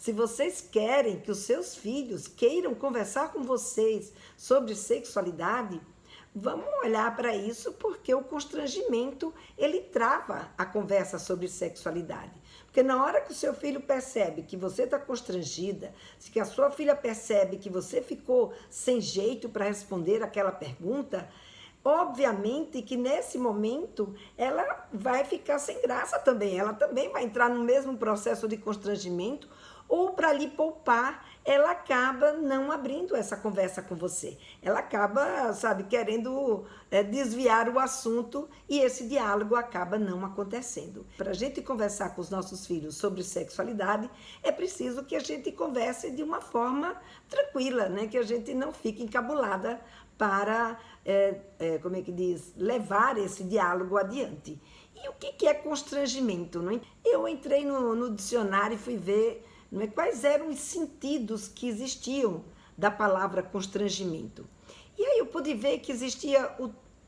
Se vocês querem que os seus filhos queiram conversar com vocês sobre sexualidade, vamos olhar para isso, porque o constrangimento, ele trava a conversa sobre sexualidade. Porque na hora que o seu filho percebe que você está constrangida, que a sua filha percebe que você ficou sem jeito para responder aquela pergunta, obviamente que nesse momento ela vai ficar sem graça também. Ela também vai entrar no mesmo processo de constrangimento, ou para lhe poupar, ela acaba não abrindo essa conversa com você. Ela acaba, sabe, querendo desviar o assunto e esse diálogo acaba não acontecendo. Para a gente conversar com os nossos filhos sobre sexualidade, é preciso que a gente converse de uma forma tranquila, né? Que a gente não fique encabulada para, como é que diz, levar esse diálogo adiante. E o que é constrangimento? Não é? Eu entrei no dicionário e fui ver, não é, quais eram os sentidos que existiam da palavra constrangimento. E aí eu pude ver que existia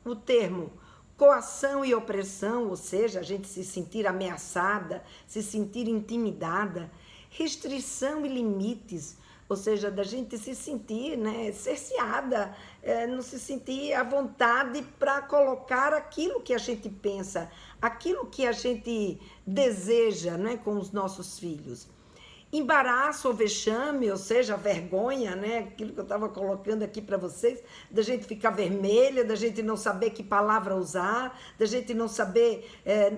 o termo coação e opressão, ou seja, a gente se sentir ameaçada, se sentir intimidada, restrição e limites, ou seja, da gente se sentir, né, cerceada, não se sentir à vontade para colocar aquilo que a gente pensa, aquilo que a gente deseja, né, com os nossos filhos. Embaraço ou vexame, ou seja, vergonha, né? Aquilo que eu estava colocando aqui para vocês, da gente ficar vermelha, da gente não saber que palavra usar, da gente não saber,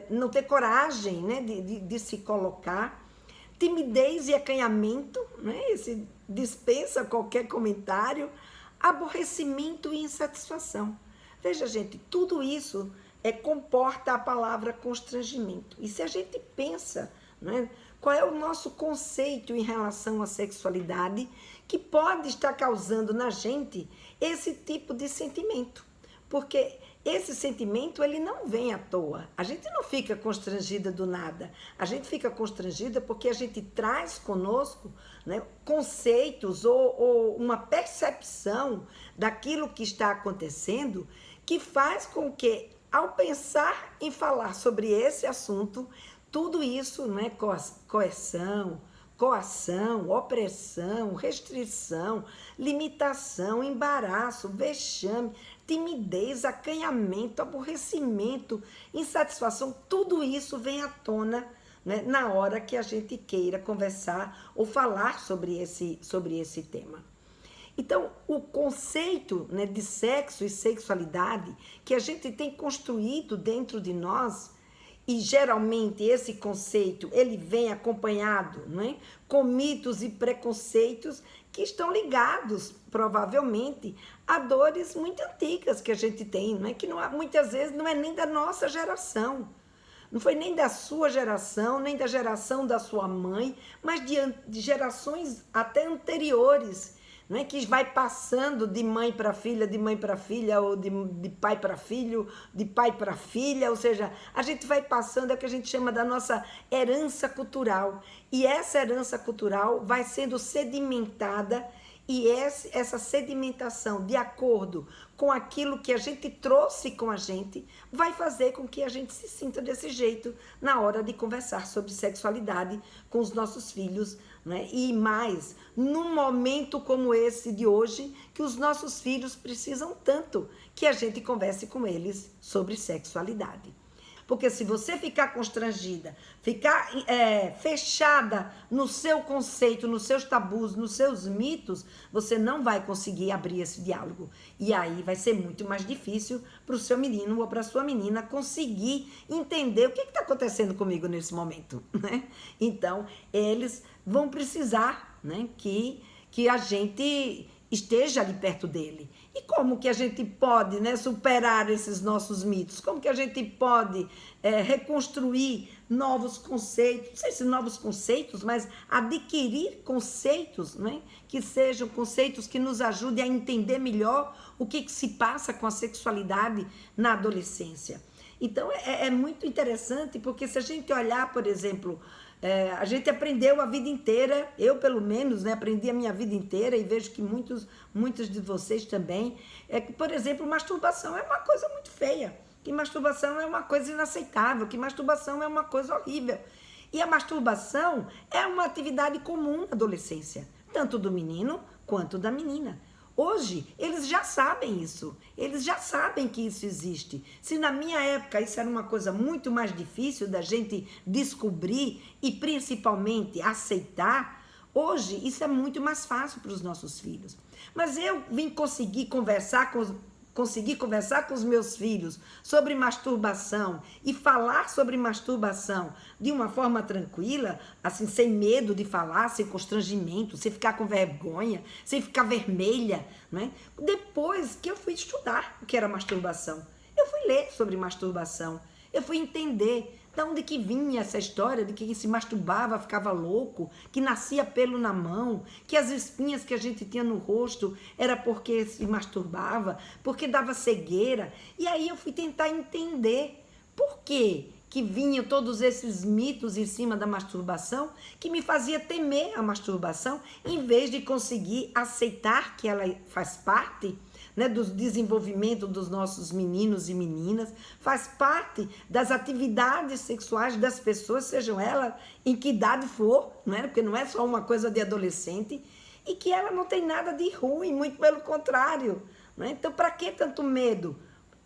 não ter coragem, né? de se colocar. Timidez e acanhamento, né? Esse dispensa qualquer comentário. Aborrecimento e insatisfação. Veja, gente, tudo isso comporta a palavra constrangimento. E se a gente pensa, né? Qual é o nosso conceito em relação à sexualidade que pode estar causando na gente esse tipo de sentimento? Porque esse sentimento, ele não vem à toa. A gente não fica constrangida do nada. A gente fica constrangida porque a gente traz conosco, né, conceitos ou uma percepção daquilo que está acontecendo que faz com que, ao pensar em falar sobre esse assunto, tudo isso, né, coerção, coação, opressão, restrição, limitação, embaraço, vexame, timidez, acanhamento, aborrecimento, insatisfação, tudo isso vem à tona, né, na hora que a gente queira conversar ou falar sobre esse tema. Então, o conceito, né, de sexo e sexualidade que a gente tem construído dentro de nós, e geralmente esse conceito ele vem acompanhado, não é, com mitos e preconceitos que estão ligados, provavelmente, a dores muito antigas que a gente tem, não é? Que não, muitas vezes não é nem da nossa geração. Não foi nem da sua geração, nem da geração da sua mãe, mas de gerações até anteriores, não é, que vai passando de mãe para filha, ou de pai para filho, de pai para filha, ou seja, a gente vai passando, é o que a gente chama da nossa herança cultural. E essa herança cultural vai sendo sedimentada, e essa sedimentação, de acordo com aquilo que a gente trouxe com a gente, vai fazer com que a gente se sinta desse jeito na hora de conversar sobre sexualidade com os nossos filhos, né? E mais, num momento como esse de hoje, que os nossos filhos precisam tanto que a gente converse com eles sobre sexualidade. Porque se você ficar constrangida, ficar fechada no seu conceito, nos seus tabus, nos seus mitos, você não vai conseguir abrir esse diálogo. E aí vai ser muito mais difícil para o seu menino ou para a sua menina conseguir entender o que está acontecendo comigo nesse momento, né? Então, eles vão precisar, né, que a gente esteja ali perto dele. E como que a gente pode, né, superar esses nossos mitos? Como que a gente pode reconstruir novos conceitos, não sei se novos conceitos, mas adquirir conceitos, né, que sejam conceitos que nos ajudem a entender melhor o que se passa com a sexualidade na adolescência. Então, é muito interessante, porque se a gente olhar, por exemplo, a gente aprendeu a vida inteira, eu pelo menos, né, aprendi a minha vida inteira, e vejo que muitos de vocês também, que, por exemplo, masturbação é uma coisa muito feia, que masturbação é uma coisa inaceitável, que masturbação é uma coisa horrível. E a masturbação é uma atividade comum na adolescência, tanto do menino quanto da menina. Hoje, eles já sabem isso. Eles já sabem que isso existe. Se na minha época isso era uma coisa muito mais difícil da gente descobrir e principalmente aceitar, hoje isso é muito mais fácil para os nossos filhos. Mas eu vim conseguir conversar com os meus filhos sobre masturbação e falar sobre masturbação de uma forma tranquila, assim, sem medo de falar, sem constrangimento, sem ficar com vergonha, sem ficar vermelha, né? Depois que eu fui estudar o que era masturbação, eu fui ler sobre masturbação, eu fui entender de onde que vinha essa história de que quem se masturbava ficava louco, que nascia pelo na mão, que as espinhas que a gente tinha no rosto era porque se masturbava, porque dava cegueira. E aí eu fui tentar entender por que vinham todos esses mitos em cima da masturbação que me fazia temer a masturbação, em vez de conseguir aceitar que ela faz parte, né, do desenvolvimento dos nossos meninos e meninas, faz parte das atividades sexuais das pessoas, sejam elas em que idade for, não é? Porque não é só uma coisa de adolescente, e que ela não tem nada de ruim, muito pelo contrário, não é? Então, para que tanto medo?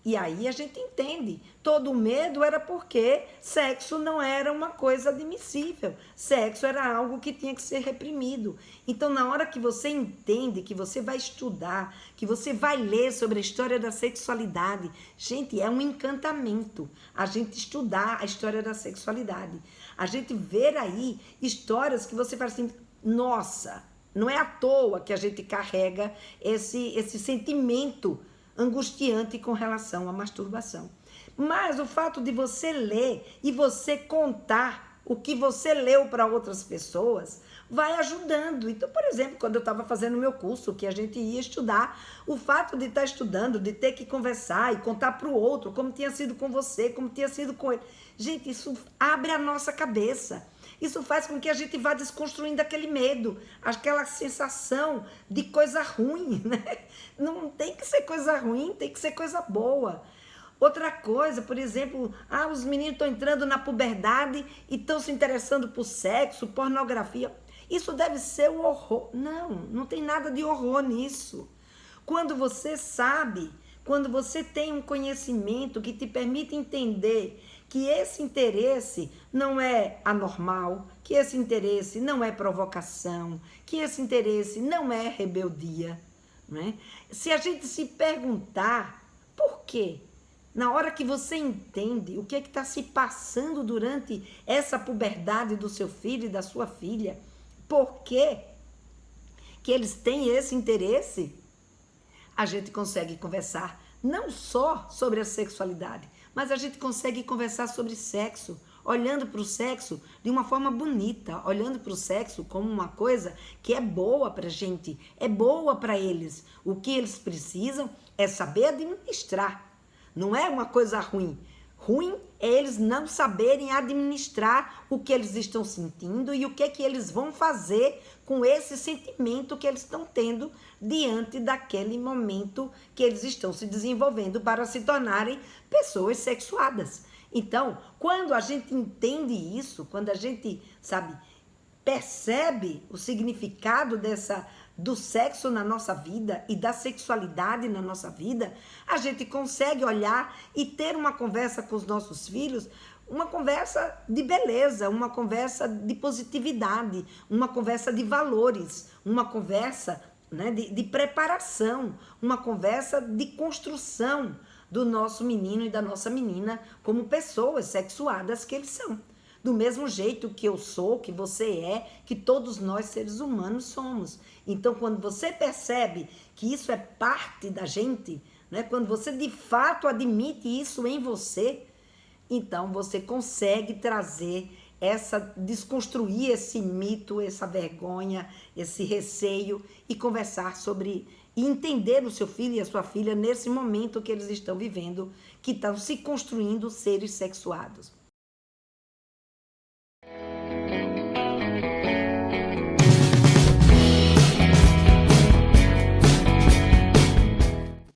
E aí a gente entende, todo o medo era porque sexo não era uma coisa admissível, sexo era algo que tinha que ser reprimido. Então, na hora que você entende, que você vai estudar, que você vai ler sobre a história da sexualidade, gente, é um encantamento a gente estudar a história da sexualidade. A gente ver aí histórias que você fala assim, nossa, não é à toa que a gente carrega esse sentimento angustiante com relação à masturbação. Mas o fato de você ler e você contar o que você leu para outras pessoas vai ajudando. Então, por exemplo, quando eu estava fazendo o meu curso, que a gente ia estudar, o fato de estar estudando, de ter que conversar e contar para o outro como tinha sido com você, como tinha sido com ele. Gente, isso abre a nossa cabeça. Isso faz com que a gente vá desconstruindo aquele medo, aquela sensação de coisa ruim, né? Não tem que ser coisa ruim, tem que ser coisa boa. Outra coisa, por exemplo, os meninos estão entrando na puberdade e estão se interessando por sexo, pornografia. Isso deve ser um horror. Não tem nada de horror nisso. Quando você sabe, quando você tem um conhecimento que te permite entender que esse interesse não é anormal, que esse interesse não é provocação, que esse interesse não é rebeldia, né? Se a gente se perguntar por quê, na hora que você entende o que é que está se passando durante essa puberdade do seu filho e da sua filha, por quê que eles têm esse interesse, a gente consegue conversar não só sobre a sexualidade, mas a gente consegue conversar sobre sexo, olhando para o sexo de uma forma bonita, olhando para o sexo como uma coisa que é boa para a gente, é boa para eles. O que eles precisam é saber administrar, não é uma coisa ruim. Ruim é eles não saberem administrar o que eles estão sentindo e o que é que eles vão fazer com esse sentimento que eles estão tendo diante daquele momento que eles estão se desenvolvendo para se tornarem pessoas sexuadas. Então, quando a gente entende isso, quando a gente, percebe o significado do sexo na nossa vida e da sexualidade na nossa vida, a gente consegue olhar e ter uma conversa com os nossos filhos, uma conversa de beleza, uma conversa de positividade, uma conversa de valores, uma conversa, né, de preparação, uma conversa de construção do nosso menino e da nossa menina como pessoas sexuadas que eles são. Do mesmo jeito que eu sou, que você é, que todos nós seres humanos somos. Então, quando você percebe que isso é parte da gente, né, quando você de fato admite isso em você, então você consegue desconstruir esse mito, essa vergonha, esse receio e conversar sobre e entender o seu filho e a sua filha nesse momento que eles estão vivendo, que estão se construindo seres sexuados.